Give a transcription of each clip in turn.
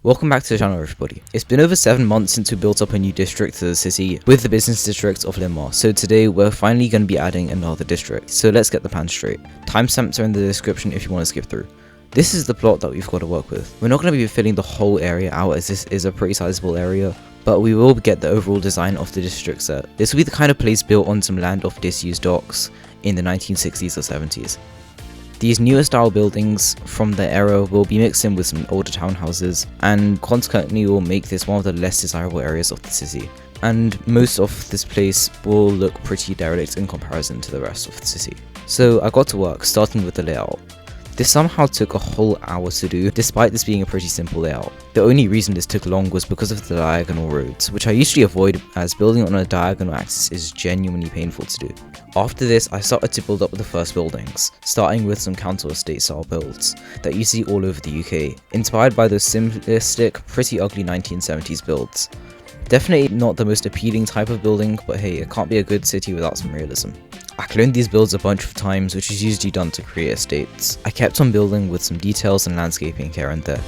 Welcome back to the channel, everybody. It's been over 7 months since we built up a new district to the city with the business district of Limar, so today we're finally going to be adding another district. So let's get the plan straight. Timestamps are in the description if you want to skip through. This is the plot that we've got to work with. We're not going to be filling the whole area out as this is a pretty sizable area, but we will get the overall design of the district set. This will be the kind of place built on some land off disused docks in the 1960s or 70s. These newer style buildings from the era will be mixed in with some older townhouses, and consequently will make this one of the less desirable areas of the city. And most of this place will look pretty derelict in comparison to the rest of the city. So I got to work, starting with the layout. This somehow took a whole hour to do, despite this being a pretty simple layout. The only reason this took long was because of the diagonal roads, which I usually avoid as building on a diagonal axis is genuinely painful to do. After this, I started to build up the first buildings, starting with some council estate style builds that you see all over the UK, inspired by those simplistic, pretty ugly 1970s builds. Definitely not the most appealing type of building, but hey, it can't be a good city without some realism. I cloned these builds a bunch of times, which is usually done to create estates. I kept on building with some details and landscaping here and there.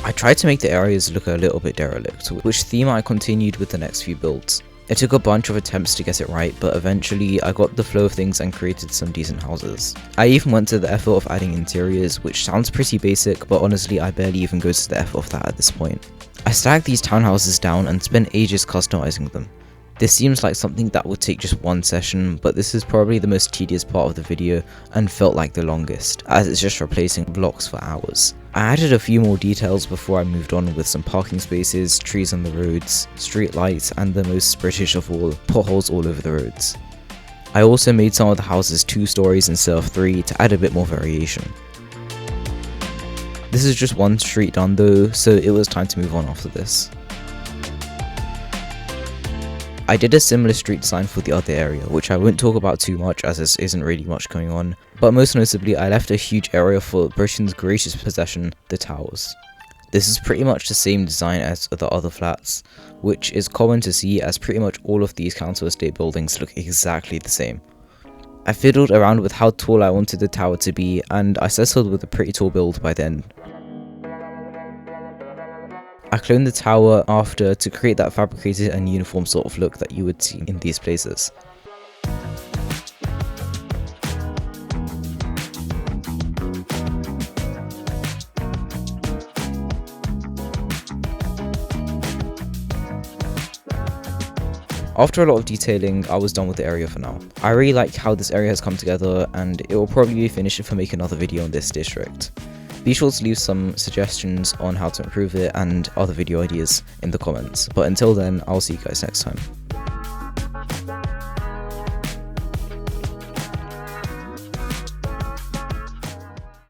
I tried to make the areas look a little bit derelict, which theme I continued with the next few builds. It took a bunch of attempts to get it right, but eventually I got the flow of things and created some decent houses. I even went to the effort of adding interiors, which sounds pretty basic, but honestly I barely even go to the effort of that at this point. I stacked these townhouses down and spent ages customizing them. This seems like something that would take just one session, but this is probably the most tedious part of the video and felt like the longest, as it's just replacing blocks for hours. I added a few more details before I moved on with some parking spaces, trees on the roads, street lights, and the most British of all, potholes all over the roads. I also made some of the houses 2 stories instead of 3 to add a bit more variation. This is just one street done though, so it was time to move on after this. I did a similar street design for the other area, which I won't talk about too much as there isn't really much going on, but most notably I left a huge area for Britain's greatest possession, the towers. This is pretty much the same design as the other flats, which is common to see as pretty much all of these council estate buildings look exactly the same. I fiddled around with how tall I wanted the tower to be, and I settled with a pretty tall build by then. I cloned the tower after to create that fabricated and uniform sort of look that you would see in these places. After a lot of detailing, I was done with the area for now. I really like how this area has come together, and it will probably be finished if I make another video on this district. Be sure to leave some suggestions on how to improve it and other video ideas in the comments. But until then, I'll see you guys next time.